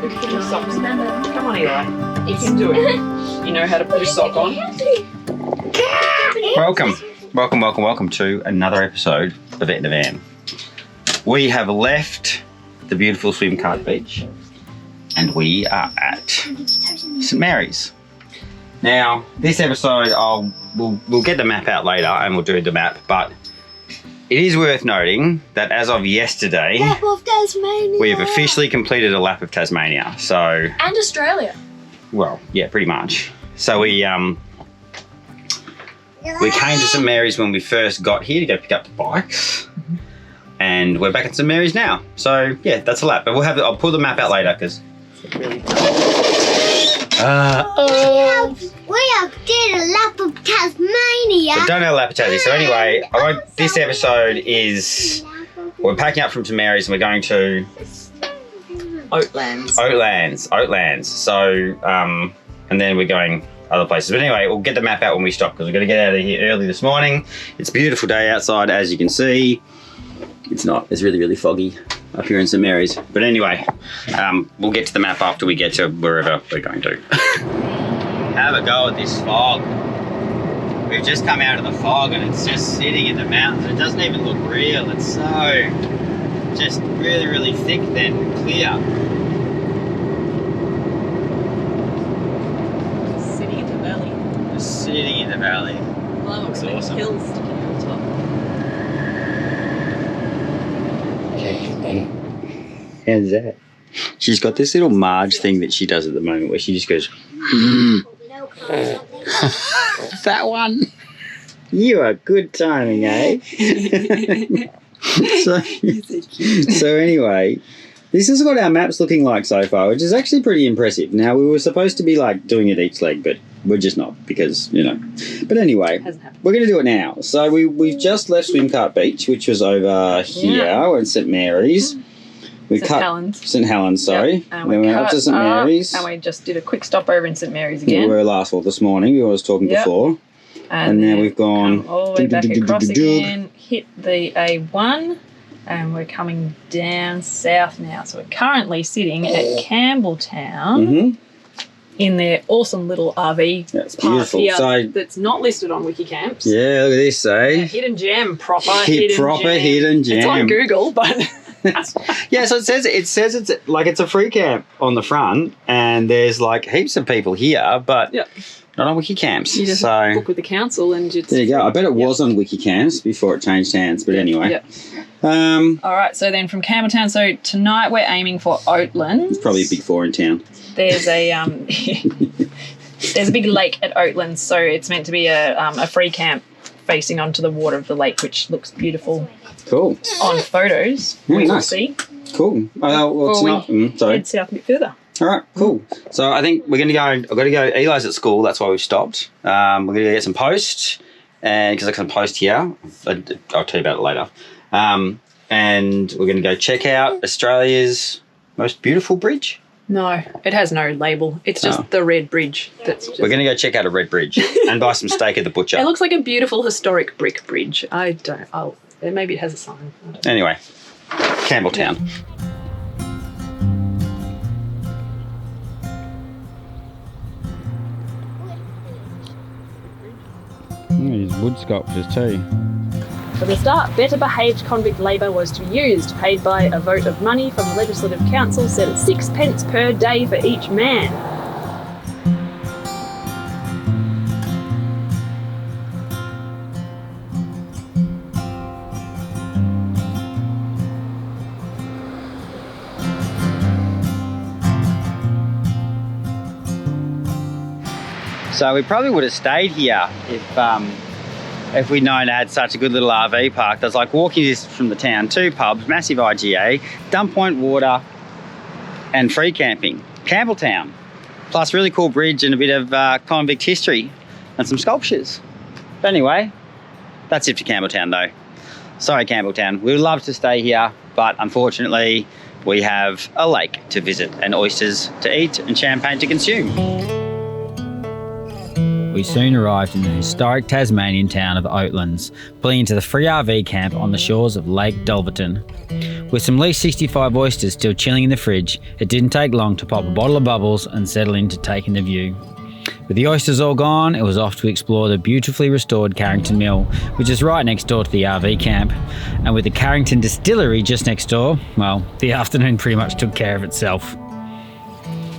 Put your socks on. Come on, Eli. You can do it. You know how to put a sock on. Welcome to another episode of It in the Van. We have left the beautiful swim cart beach and we are at St Mary's. Now, this episode, we'll get the map out later and we'll do the map, but it is worth noting that as of yesterday, Lap of Tasmania. we have officially completed a lap of Tasmania. So, And Australia. well, yeah, pretty much. So we came to St Mary's when we first got here to go pick up the bikes, and we're back at St Mary's now. So yeah, that's a lap. But I'll pull the map out later because. We have did a lap of Tasmania. We've done our lap of Tassie. So anyway, this episode is we're packing up from St Mary's and we're going to Oatlands. So and then we're going other places. But anyway, we'll get the map out when we stop because we're going to get out of here early this morning. It's a beautiful day outside, as you can see. It's not. It's really, really foggy up here in St Mary's. But anyway, we'll get to the map after we get to wherever we're going to. Have a go at this fog. We've just come out of the fog and it's just sitting in the mountains. It doesn't even look real. It's so just really, really thick then clear. Sitting in the valley. Just sitting in the valley. Well, Looks like awesome. hills sticking on top. How's that? She's got this little Marge thing that she does at the moment where she just goes, that one. You are good timing, eh? so anyway, this is what our map's looking like so far, which is actually pretty impressive. Now, we were supposed to be like doing it each leg, but we're just not because, you know. But anyway, we're going to do it now. So we've just left Swimcart Beach, which was over here in St Mary's. We St cut Helens. St Helens, sorry. Yep. And then we went up to St Mary's. And we just did a quick stop over in St Mary's We again. were last this morning. We was talking Yep. before. And now then we've gone come all the way back across again, hit the A1, and we're coming down south now. So we're currently sitting at Campbell Town Mm-hmm. in their awesome little RV That's park beautiful. here So, that's not listed on WikiCamps. yeah, look at this, eh? Yeah, hidden gem, proper hidden gem. hidden gem. It's on Google, but Yeah, so it says it's like it's a free camp on the front, and there's like heaps of people here, but Yep. not on WikiCamps. you just So book with the council and just... there you go. I bet it was on WikiCamps before it changed hands, but anyway. Yep. All All right, so then from Campbelltown, so tonight we're aiming for Oatlands. It's probably a big four in town. There's a there's a big lake at Oatlands, so it's meant to be a free camp facing onto the water of the lake, which looks beautiful Cool. on photos. Yeah, We will nice. see. Cool. Well, it's Or we not. Sorry. Head south a bit further. All right, cool. So I think we're going to go. I've got to go. Eli's at school. That's why we've stopped. We're going to get some post, and because I can post here, I'll tell you about it later. And we're going to go check out Australia's most beautiful bridge. No, it has no label. It's just the red bridge. That's just... We're going to go check out a red bridge and buy some steak at the butcher. It looks like a beautiful historic brick bridge. Maybe it has a sign. I don't know. Anyway, Campbell Town. These wood sculptures too. From the start, better behaved convict labour was to be used, paid by a vote of money from the Legislative Council set at 6p per day for each man. So we probably would have stayed here if we'd known it had such a good little RV park. There's like walking distance from the town, 2 pubs, massive IGA, dump point water, and free camping. Campbell Town, plus really cool bridge and a bit of convict history and some sculptures. But anyway, that's it for Campbell Town though. Sorry, Campbell Town. We would love to stay here, but unfortunately we have a lake to visit and oysters to eat and champagne to consume. we soon arrived in the historic Tasmanian town of Oatlands, pulling into the free RV camp on the shores of Lake Dulverton. With some least 65 oysters still chilling in the fridge, it didn't take long to pop a bottle of bubbles and settle into taking the view. With the oysters all gone, it was off to explore the beautifully restored Carrington Mill, which is right next door to the RV camp. And with the Carrington Distillery just next door, well, the afternoon pretty much took care of itself.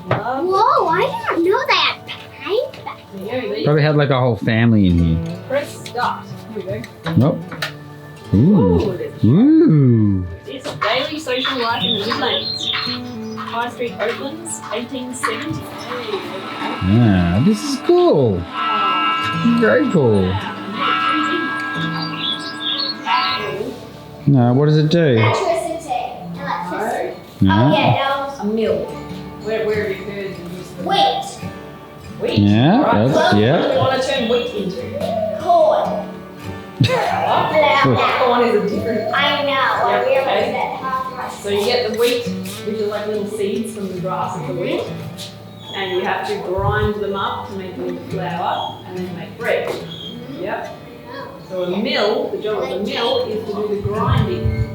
Whoa, I didn't know they had paint back there. Probably had like a whole family in here. Press start. Here we go. Nope. Ooh. Ooh. It's daily social life in the Midlands. High Street, Oatlands, 1870. Yeah, this is cool. Very cool. No, what does it do? Electricity. No. Oh, yeah, A mill. Where have you heard them use the Wheat. wheat? Yeah, Right. that's, What do yeah. you want to turn wheat into? Corn. Corn is a different. I know. Yeah, I realized okay. that half So you get the wheat, which are like little seeds from the grass of the wheat, and you have to grind them up to make them into flour and then make bread. Yep. So a mill, the job of the mill is to do the grinding.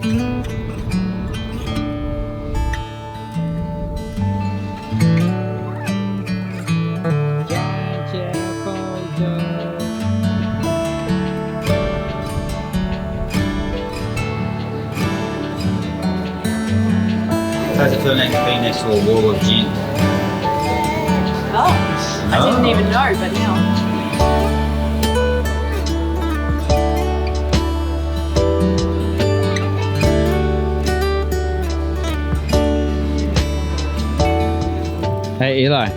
How's it feel next to being next to a wall of gin? Oh, I didn't even know, but now. Hey Eli,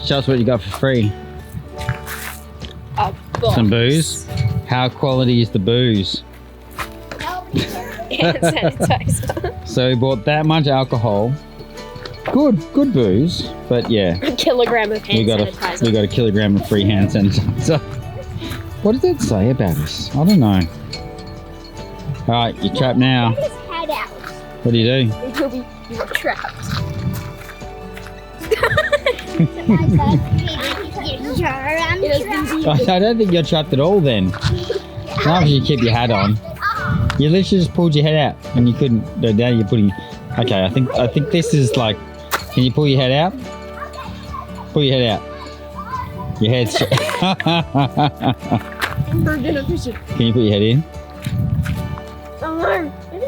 show us what you got for free. Some booze. How quality is the booze? sanitizer. So we bought that much alcohol. Good booze, but yeah. A kilogram of hand We got sanitizer. a kilogram of free hand sanitizer. What does that say about us? I don't know. All right, you're trapped now. Get his head out. What do you do? You were trapped. I don't think you're trapped at all then. Not if you keep your hat on. You literally just pulled your head out and you couldn't. No, now you're putting. Okay, I think this is like. Can you pull your head out? Pull your head out. Your head's. Can you put your head in?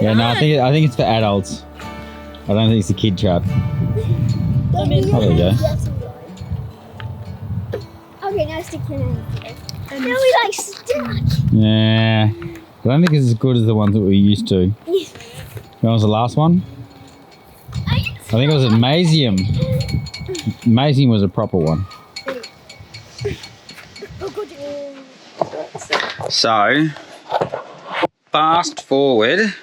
Yeah, no, I think it's for adults. I don't think it's a kid trap. Oh, there you go. Okay, now stick your hand here. And now we like stuck. Yeah, I don't think it's as good as the ones that we used to. When was the last one? I think it was at Mazium. Mazium was a proper one. So, fast forward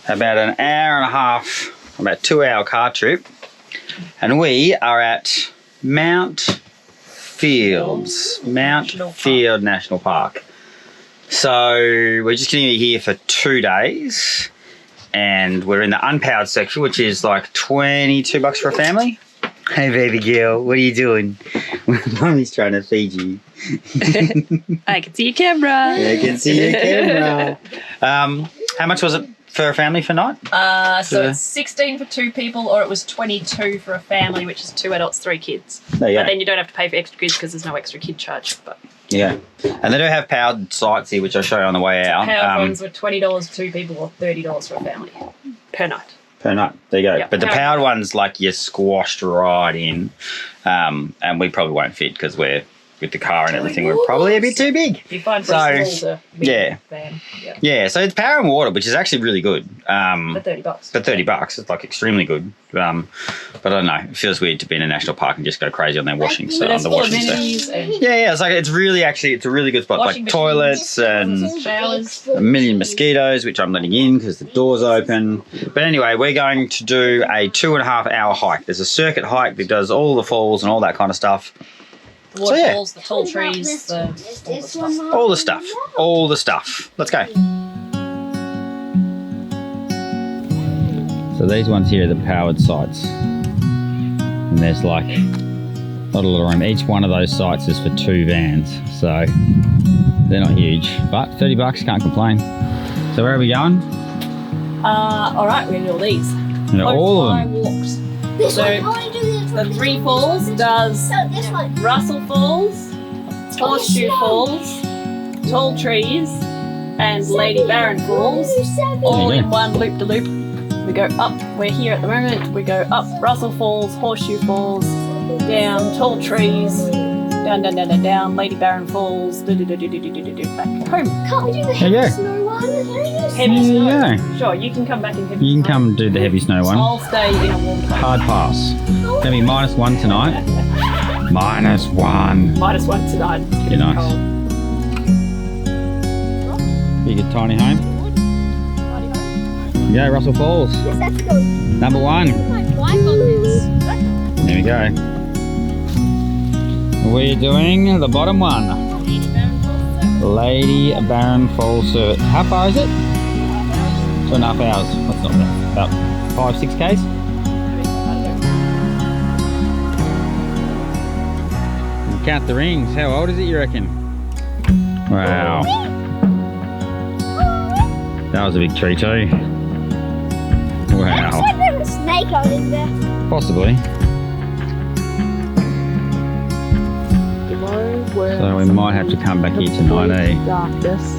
about an hour and a half, about 2 hour car trip, and we are at Mount Field National Park. So we're just going to be here for 2 days, and we're in the unpowered section, which is like $22 for a family. Hey baby girl, what are you doing? Mummy's trying to feed you. I can see your camera. Yeah, I can see your camera. How much was it for a family for night? So it's 16 for 2 people, or it was 22 for a family, which is 2 adults, 3 kids. There you But go. then you don't have to pay for extra kids because there's no extra kid charge. But Yeah, and they do have powered sites here, which I'll show you on the way out. powered ones were $20 for 2 people, or $30 for a family per night. Per night. There you go. Yeah, But the powered powered ones, like, you're squashed right in, and we probably won't fit because we're with the car and everything. We're probably a bit too big. You find for So, a small to big yeah. van. Yeah. Yeah, so it's power and water, which is actually really good. For $30. For $30, it's like extremely good. But I don't know. It feels weird to be in a national park and just go crazy on their washing. So But on there's the full washing stuff. amenities and Yeah, it's like it's a really good spot. Washing Like toilets and showers. a million mosquitoes, which I'm letting in because the door's open. But anyway, we're going to do a 2.5 hour hike. There's a circuit hike that does all the falls and all that kind of stuff. The waterfalls, the tall trees, All the stuff. All the stuff. Let's go. So these ones here are the powered sites. And there's like Not a lot of room. Each one of those sites is for 2 vans, so they're not huge. But $30, can't complain. So where are we going? All right, we're gonna do all these. You know, all of them. Walks. This So, one, I want to do this The one. 3 falls does So this one. Russell Falls, Horseshoe Falls, Tall Trees, and Lady Barron Falls, all in one loop-de-loop. We go up, we're here at the moment, we go up Russell Falls, Horseshoe Falls, down Tall Trees, down, Lady Barron Falls, back home. Can't we do the There you heavy go. snow one? Heavy snow. Yeah. Sure, you can come back in heavy You can snow. come do the heavy snow one. I'll stay in a warm place. Hard pass. Gonna be -1 tonight. -1. -1 tonight. Be nice. Cold. You get tiny home. Yeah, Russell Falls. Yes, that's good. Number 1. My wife on this. There we go. We're doing the bottom one. Lady Barron Falls Circuit. How far is it? 2.5 hours. That's not bad. About 5-6 k's. Count the rings. How old is it, you reckon? Wow. That was a big tree too. Looks Wow. like there's a snake on in there. Possibly. So we might have to come back here tonight, eh? Darkness.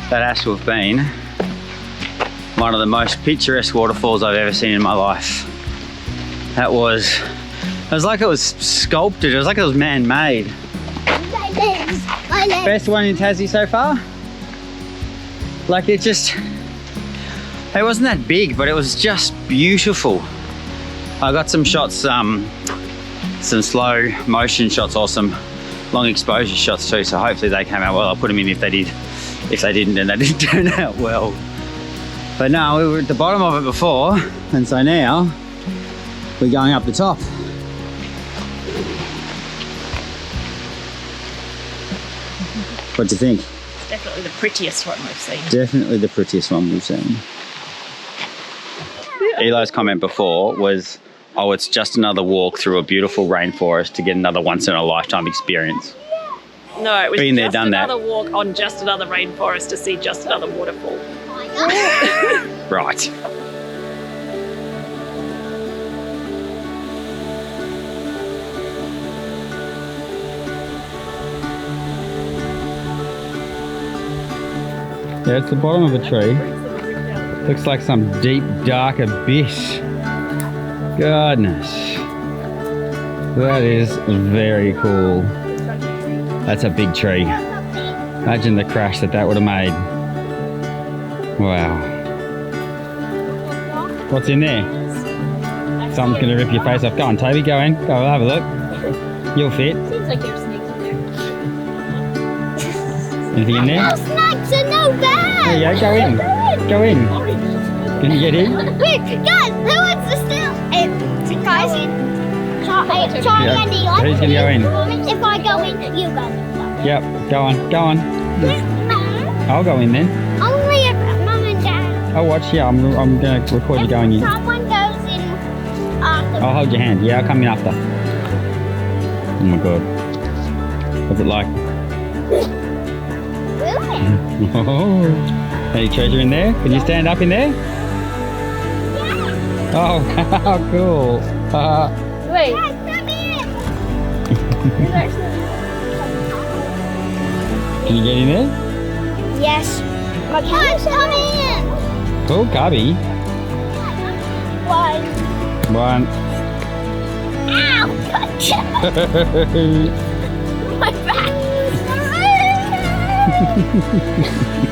That has to have been one of the most picturesque waterfalls I've ever seen in my life. It was like it was sculpted, it was like it was man-made. My legs. My legs. Best one in Tassie so far? Like it wasn't that big, but it was just beautiful. I got some shots, some slow motion shots or some long exposure shots too, so hopefully they came out well. I'll put them in if they did. If they didn't, then they didn't turn out well. But no, we were at the bottom of it before, and so now we're going up the top. What do you think? Definitely the prettiest one we've seen. Definitely the prettiest one we've seen. Eli's comment before was, oh, it's just another walk through a beautiful rainforest to get another once-in-a-lifetime experience. No, it was Been there, just done that. another walk on just another rainforest to see just another waterfall. Right. Yeah, it's the bottom of a tree. Looks like some deep, dark abyss. Goodness. That is very cool. That's a big tree. Imagine the crash that would have made. Wow. What's in there? Someone's going to rip your face off. Go on, Toby, go in. Go have a look. You'll fit. Seems like there's snakes in there. Anything in there? No snakes are no bad. There you go, go in. Go in. Can you get in? Wait, guys, who wants to steal? Guys, Charlie Yeah. and Eli. Who's going to go in? If I go in, you go in. Yep, go on, go on. Mum, I'll go in then. only if Mum and Dad. I'll watch, yeah, I'm going to record you going in. Someone goes in after. I'll hold your hand. Yeah, I'll come in after. Oh my god. What's it like? Really? Oh, any treasure in there? Can you stand up in there? Yeah. Oh, how cool. Wait. Yes, come in. Can you get in there? Yes. Guys, come in. Cool, Cubby. One. One. Ow! Gotcha. My back.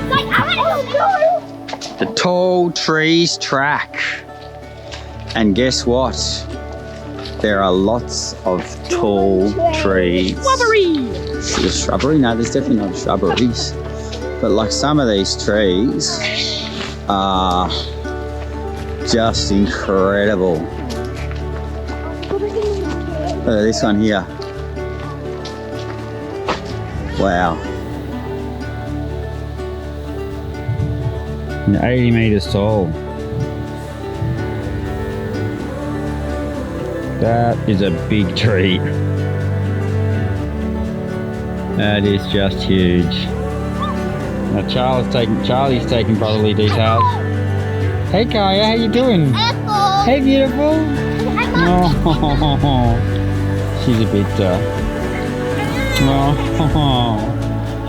Like, I The Tall Trees Track. And guess what? There are lots of tall trees. Flubbery! the shrubbery. No, there's definitely not shrubberies. But like some of these trees are just incredible. Look at this one here. Wow. 80 metres tall. That is a big tree. That is just huge. Now Charlie's taking brotherly details. Hey Kaya, how you doing? Hey beautiful. Oh, she's a bit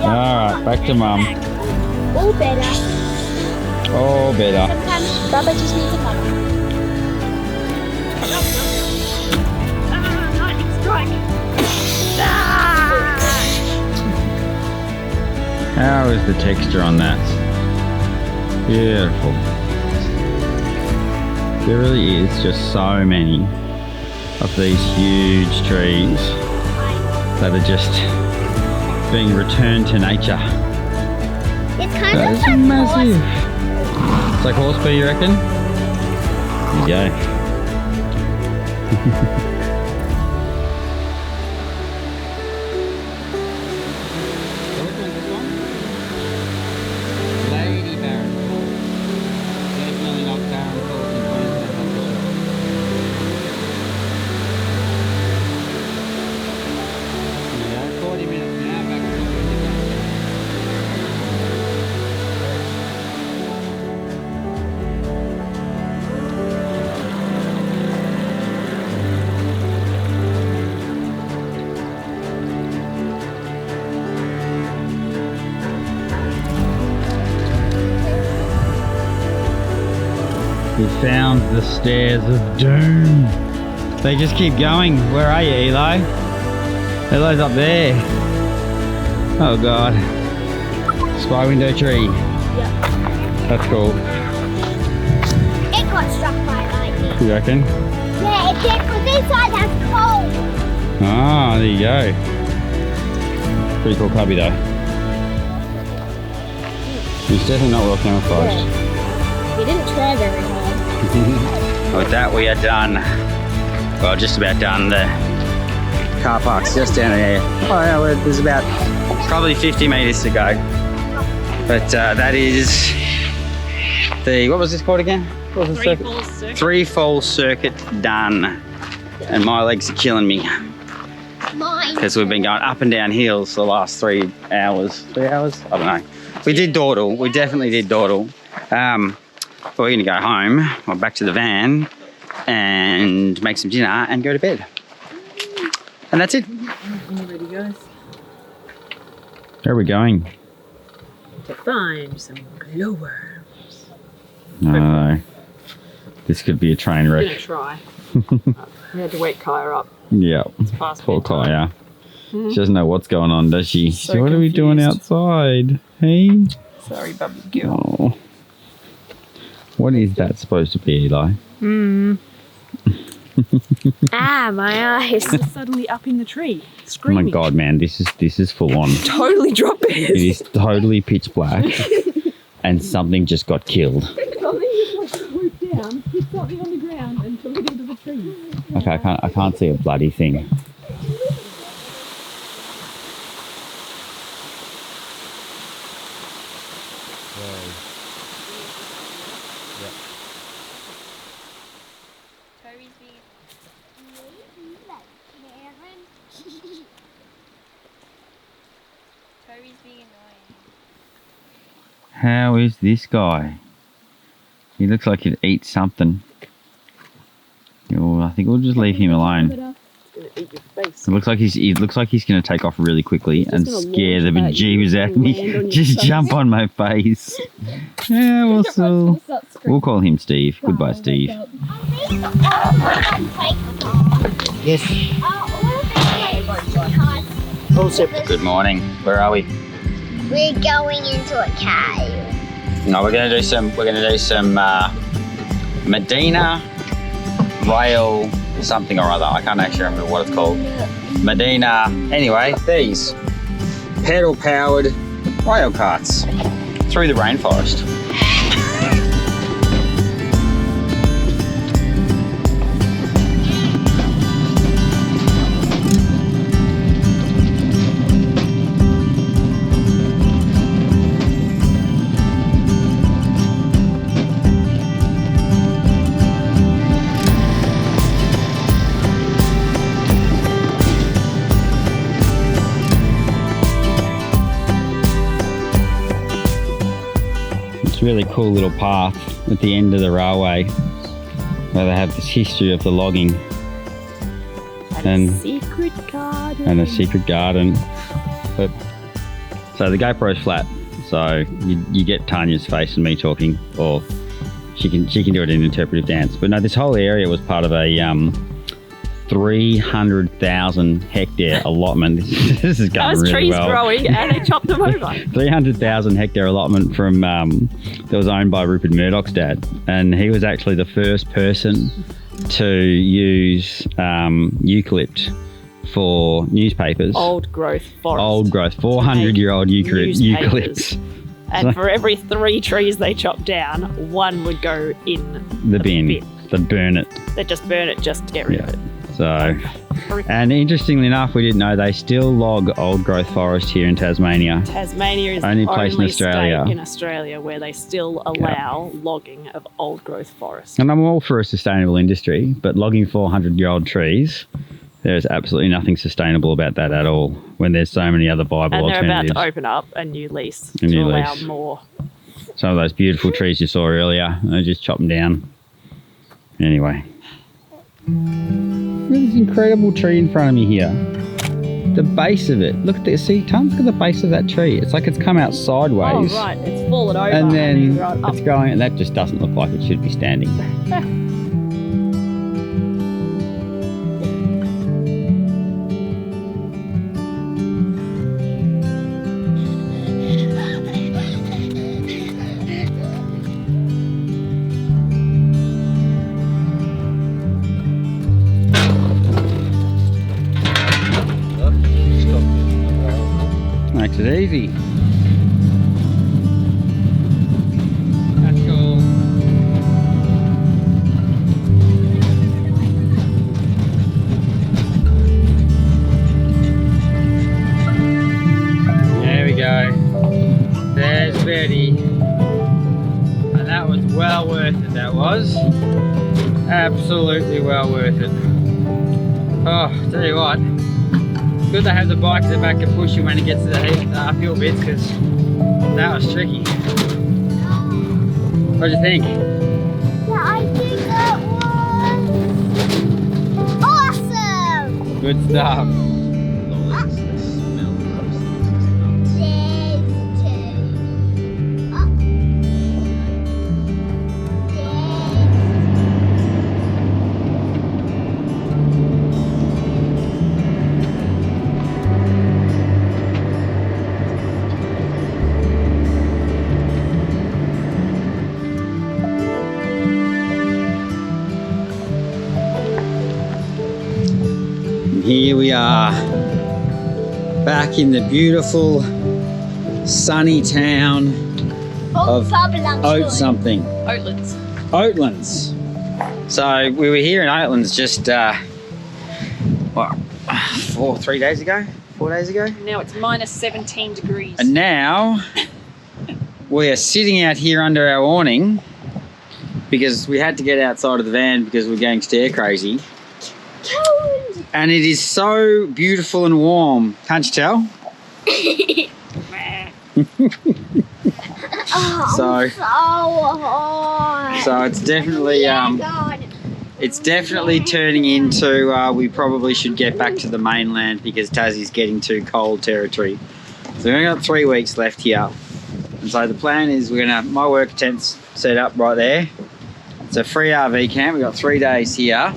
Alright, back to mum. All better. Oh, better. Sometimes Bubba just needs a mother. Lightning strike. How is the texture on that? Beautiful. There really is just so many of these huge trees that are just being returned to nature. It's kind That of is like massive. It's like horse poo, you reckon? There you go. Lady Barron Falls. Definitely not Barron Falls in Queensland, that's for sure. Yeah, 40 minutes now, back to the We found the stairs of doom. They just keep going. Where are you, Eli? Eli's up there. Oh God. Spy window tree. Yep. That's cool. It got struck by lightning. You reckon? Yeah, it did, but this side has cold. Ah, there you go. Pretty cool cubby though. It's definitely not well camouflaged. You didn't try very hard. With that we are done. Well, just about done. The car park's just down there. Oh yeah, well, there's about probably 50 metres to go. But that is the, what was this called again? What was the circuit? Falls Circuit. Three Falls Circuit done. And my legs are killing me Mine. because we've been going up and down hills for the last 3 hours. 3 hours? I don't know. We did dawdle. We definitely did dawdle. But we're going to go home, or back to the van, and make some dinner and go to bed. And that's it. You ready, guys? Where are we going? To find some glowworms. No. This could be a train I'm wreck. gonna try. We had to wake Kaya up. Yeah. It's past Poor bedtime. Kaya. She doesn't know what's going on, does she? So So what are we doing confused. outside? Hey? Sorry, Bubby girl. Oh. What is that supposed to be, Eli? Ah, my eyes. Just suddenly up in the tree, Oh my screaming. God, man, this is full on. Totally drop It is totally pitch black, and something just got killed. Something just like swooped down, hit something on the ground, and took it into the tree. Okay, I can't see a bloody thing. How is this guy? He looks like he'd eat something. Oh, I think we'll just leave him alone. It's gonna eat your face. It looks like he's going to take off really quickly and gonna scare the launch at you bejeebers out of and land on me. your Just face. jump on my face. Yeah, we'll call him Steve. Goodbye, Steve. Yes. Good morning. Where are we? We're going into a cave. No, we're going to do some Medina rail something or other. I can't actually remember what it's called. Medina. Anyway, these. pedal powered rail carts through the rainforest. Really cool little path at the end of the railway where they have this history of the logging and a secret garden. And a secret garden. But so the GoPro's flat, so you get Tanya's face and me talking, or she can do it in interpretive dance. But no, this whole area was part of a 300,000 hectare allotment. This is going really trees well. Growing and they chopped them over. 300,000 hectare allotment from that was owned by Rupert Murdoch's dad, and he was actually the first person to use eucalypt for newspapers. Old growth forest. Old growth, 400-year-old eucalypts. And for every 3 trees they chopped down, 1 would go in the bin. They burn it. They just burn it just to get rid of it. So, and interestingly enough, we didn't know they still log old growth forest here in Tasmania. Tasmania is only the place only in Australia. state in Australia where they still allow logging of old growth forest. And I'm all for a sustainable industry, but logging 400-year-old trees, there's absolutely nothing sustainable about that at all when there's so many other viable alternatives. And they're about to open up a new lease to allow more. Some of those beautiful trees you saw earlier, they just chop them down. Anyway. Look at this incredible tree in front of me here. The base of it. Look at this. See, Tom, look at the base of that tree. It's like it's come out sideways. Oh, right. It's fallen over. And then right up. it's going, and that just doesn't look like it should be standing. Makes it easy. That's cool. There we go. There's Betty. And that was well worth it, that was. Absolutely well worth it. Oh, tell you what. Good to have the bike at the back to push you when it gets to the uphill bits, because that was tricky. What do you think? Yeah, I think that was awesome. Good stuff. Here we are, back in the beautiful, sunny town of Oatlands. So we were here in Oatlands just, what, 3 days ago? 4 days ago? Now it's minus 17 degrees. And now we are sitting out here under our awning because we had to get outside of the van because we're going stair crazy. And it is so beautiful and warm. Can't you tell? So it's definitely it's definitely turning into we probably should get back to the mainland because Tassie's getting too cold territory. So we've only got 3 weeks left here. And so the plan is we're gonna my work tent's set up right there. It's a free RV camp. We've got 3 days here.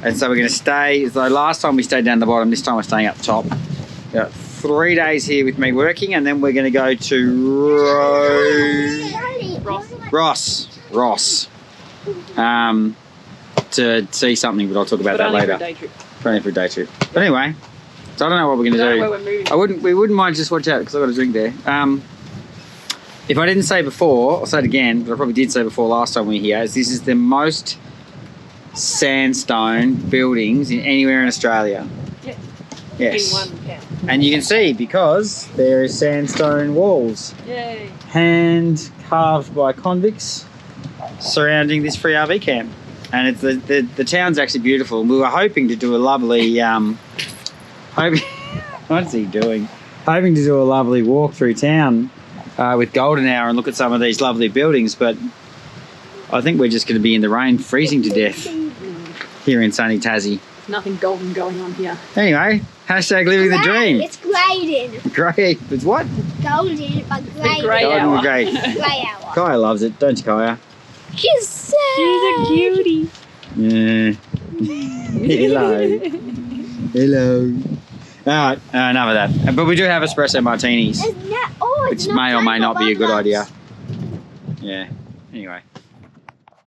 And so we're going to stay, so last time we stayed down the bottom, this time we're staying up top. We've got 3 days here with me working, and then we're going to go to Ross to see something, but I'll talk about that later. For a day trip. Only for a day trip. But anyway, So I don't know what we're going I don't to know do. where we're moving. We wouldn't mind, just watch out because I've got a drink there. If I didn't say before, I'll say it again, but I probably did say before last time we were here, is this is the most sandstone buildings in anywhere in Australia. Yeah. Yes. In one town. And you can see because there is sandstone walls, Yay. hand carved by convicts surrounding this free RV camp. And it's the town's actually beautiful. And we were hoping to do a lovely what's he doing? Hoping to do a lovely walk through town with golden hour and look at some of these lovely buildings, but I think we're just going to be in the rain, freezing to death here in sunny Tassie. Nothing golden going on here. Anyway, hashtag living the dream. It's grey then. Great. It's what? Golden, but grey. grey Golden hour. great. Grey hour. Kaya loves it, don't you, Kaya? She's sad. She's a cutie. Yeah. Hello. Hello. Alright, enough of that. But we do have espresso martinis, It's not, oh, it's which not may or may time not for be a good bubbles. idea. Yeah. Anyway.